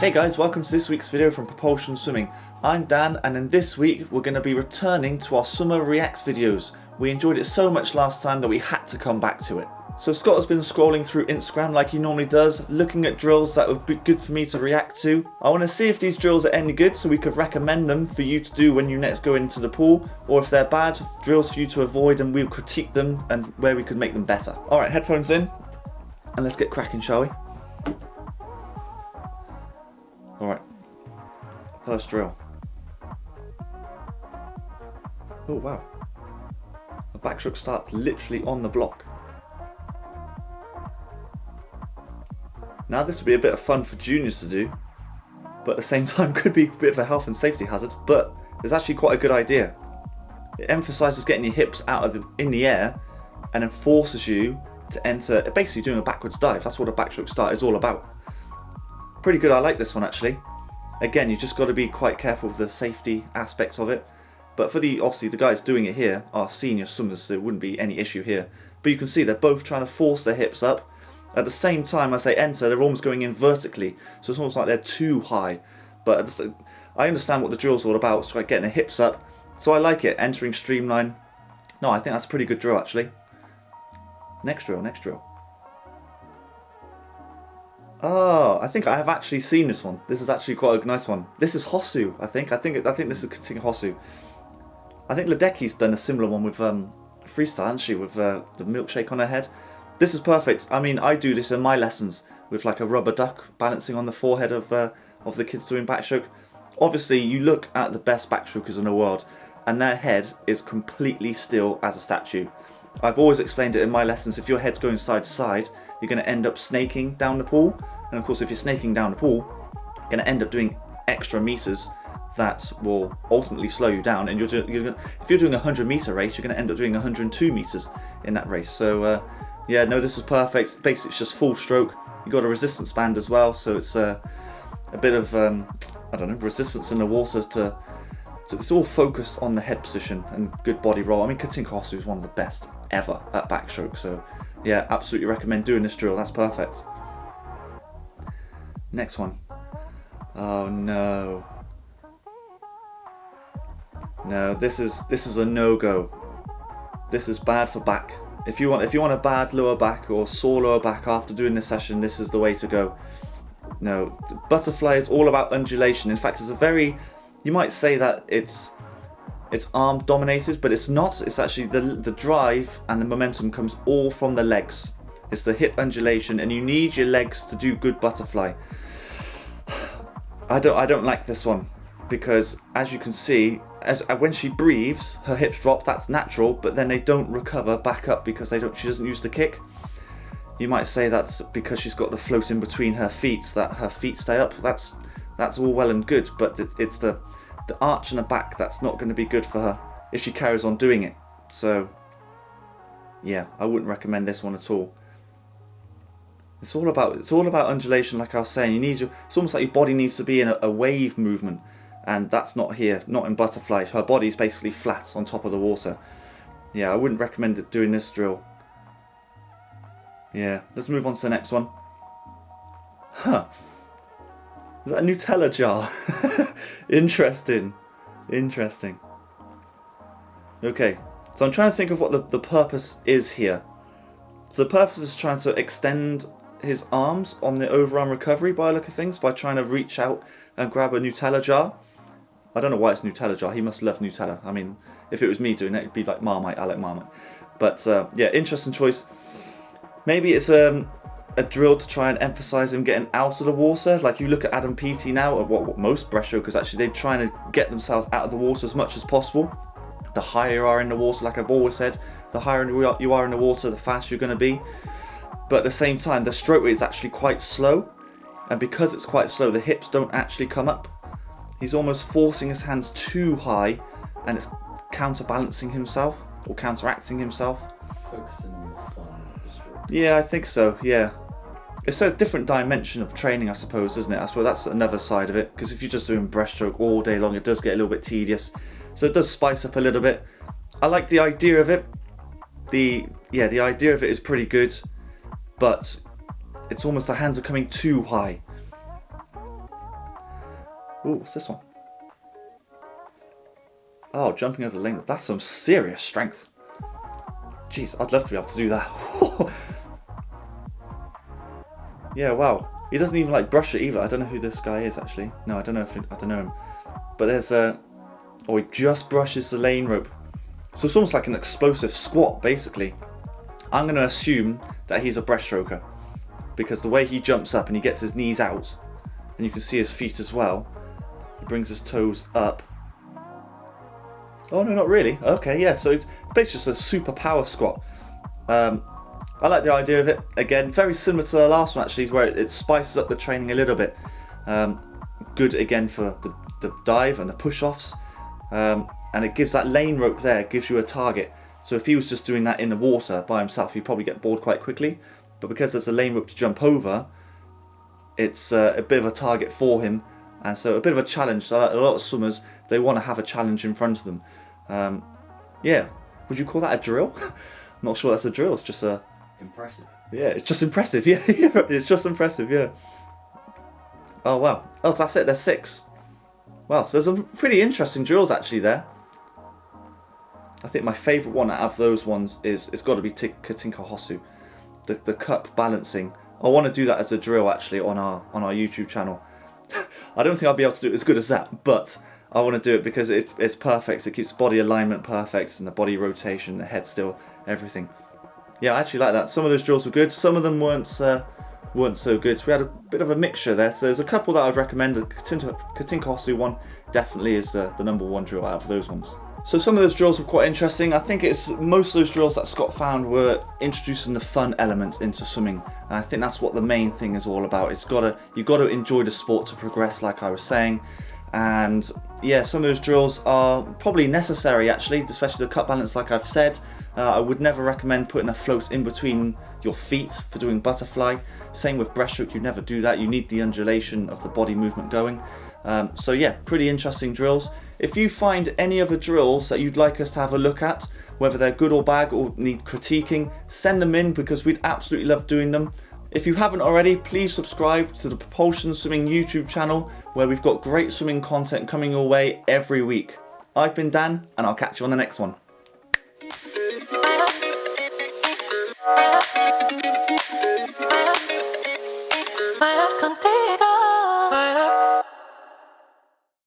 Hey guys, welcome to this week's video from Propulsion Swimming. I'm Dan, and in this week we're going to be returning to our summer reacts videos. We enjoyed it so much last time that we had to come back to it. So Scott has been scrolling through Instagram like he normally does, looking at drills that would be good for me to react to. I want to see if these drills are any good so we could recommend them for you to do when you next go into the pool, or if they're bad, drills for you to avoid and we'll critique them and where we could make them better. Alright, headphones in, and let's get cracking, shall we? Alright, first drill. Oh wow, the backstroke starts literally on the block. Now this would be a bit of fun for juniors to do, but at the same time could be a bit of a health and safety hazard, but it's actually quite a good idea. It emphasises getting your hips in the air and then forces you to enter, basically doing a backwards dive. That's what a backstroke start is all about. Pretty good, I like this one actually. Again, you just got to be quite careful with the safety aspects of it. But for obviously the guys doing it here are senior swimmers, so there wouldn't be any issue here. But you can see they're both trying to force their hips up. At the same time as they enter, they're almost going in vertically. So it's almost like they're too high. But I understand what the drill's all about. It's like getting the hips up. So I like it, entering streamline. No, I think that's a pretty good drill actually. Next drill, next drill. Oh, I think I have actually seen this one. This is actually quite a nice one. This is Hosu, I think. I think this is Hosu. I think Ledecky's done a similar one with Freestyle, hasn't she, with the milkshake on her head. This is perfect. I mean, I do this in my lessons with like a rubber duck balancing on the forehead of the kids doing backstroke. Obviously, you look at the best backstrokers in the world, and their head is completely still as a statue. I've always explained it in my lessons. If your head's going side to side, you're going to end up snaking down the pool. And of course, if you're snaking down the pool, you're going to end up doing extra meters that will ultimately slow you down. And if you're doing a 100-meter race, you're going to end up doing 102 meters in that race. So yeah, no, this is perfect. Basically, it's just full stroke. You've got a resistance band as well, so it's a bit of I don't know, resistance in the water so it's all focused on the head position and good body roll. I mean, KITBAG is one of the best ever at backstroke, so yeah, absolutely recommend doing this drill. That's perfect. Next one. Oh no. No, this is a no-go. This is bad for back. If you want a bad lower back or sore lower back after doing this session, this is the way to go. No, the butterfly is all about undulation. In fact, it's a very, you might say that it's arm dominated, but it's not. It's actually the drive and the momentum comes all from the legs. It's the hip undulation, and you need your legs to do good butterfly. I don't like this one, because as you can see, when she breathes, her hips drop. That's natural, but then they don't recover back up because she doesn't use the kick. You might say that's because she's got the float in between her feet, so that her feet stay up. That's all well and good, but it's the arch in the back that's not going to be good for her if she carries on doing it. So yeah, I wouldn't recommend this one at all. It's all about undulation, like I was saying. It's almost like your body needs to be in a wave movement, and that's not here, not in butterfly. Her body's basically flat on top of the water. Yeah, I wouldn't recommend doing this drill. Yeah, let's move on to the next one. Huh. Is that a Nutella jar? Interesting. Interesting. Okay, so I'm trying to think of what the purpose is here. So the purpose is trying to extend his arms on the overarm recovery by the look of things, by trying to reach out and grab a Nutella jar. I don't know why it's Nutella jar. He must love Nutella. I mean, if it was me doing it, it'd be like Marmite. I like Marmite. But yeah, interesting choice. Maybe it's a drill to try and emphasise him getting out of the water. Like you look at Adam Peaty now, or what most breaststrokers actually, they're trying to get themselves out of the water as much as possible. The higher you are in the water, like I've always said, the higher you are in the water, the faster you're going to be. But at the same time, the stroke rate is actually quite slow. And because it's quite slow, the hips don't actually come up. He's almost forcing his hands too high, and it's counterbalancing himself, or counteracting himself. Focusing on the fun of the stroke. Yeah, I think so, yeah. It's a different dimension of training, I suppose, isn't it? I suppose that's another side of it, because if you're just doing breaststroke all day long, it does get a little bit tedious. So it does spice up a little bit. I like the idea of it. The idea of it is pretty good, but it's almost the hands are coming too high. Ooh, what's this one? Oh, jumping over the lane. That's some serious strength. Jeez, I'd love to be able to do that. Yeah, wow. He doesn't even like brush it either. I don't know who this guy is actually. No, I don't know I don't know him. But there's a... Oh, he just brushes the lane rope. So it's almost like an explosive squat, basically. I'm going to assume that he's a breaststroker, because the way he jumps up and he gets his knees out, and you can see his feet as well. He brings his toes up. Oh no, not really. Okay, yeah, so it's basically just a super power squat. I like the idea of it. Again, very similar to the last one actually, where it spices up the training a little bit. Good again for the dive and the push-offs. And it gives that lane rope there, gives you a target. So if he was just doing that in the water by himself, he'd probably get bored quite quickly. But because there's a lane rope to jump over, it's a bit of a target for him. And so a bit of a challenge. So a lot of swimmers, they want to have a challenge in front of them. Yeah, would you call that a drill? I'm not sure that's a drill, it's just a... Impressive. Yeah, it's just impressive, yeah, it's just impressive, yeah. Oh wow, oh, so that's it, there's 6. Wow, so there's some pretty interesting drills actually there. I think my favourite one out of those ones is, it's got to be Katinka Hosu. The cup balancing. I want to do that as a drill actually on our YouTube channel. I don't think I'll be able to do it as good as that, but I want to do it because it's perfect. It keeps body alignment perfect and the body rotation, the head still, everything. Yeah, I actually like that. Some of those drills were good. Some of them weren't so good. So we had a bit of a mixture there. So there's a couple that I'd recommend. The Katinka Hosu one definitely is the number 1 drill out of those ones. So some of those drills were quite interesting. I think it's most of those drills that Scott found were introducing the fun element into swimming, and I think that's what the main thing is all about. You've got to enjoy the sport to progress, like I was saying. And yeah, some of those drills are probably necessary actually, especially the cup balance, like I've said. I would never recommend putting a float in between your feet for doing butterfly. Same with breaststroke, you never do that. You need the undulation of the body movement going. So yeah, pretty interesting drills. If you find any other drills that you'd like us to have a look at, whether they're good or bad or need critiquing, send them in because we'd absolutely love doing them. If you haven't already, please subscribe to the Propulsion Swimming YouTube channel, where we've got great swimming content coming your way every week. I've been Dan, and I'll catch you on the next one.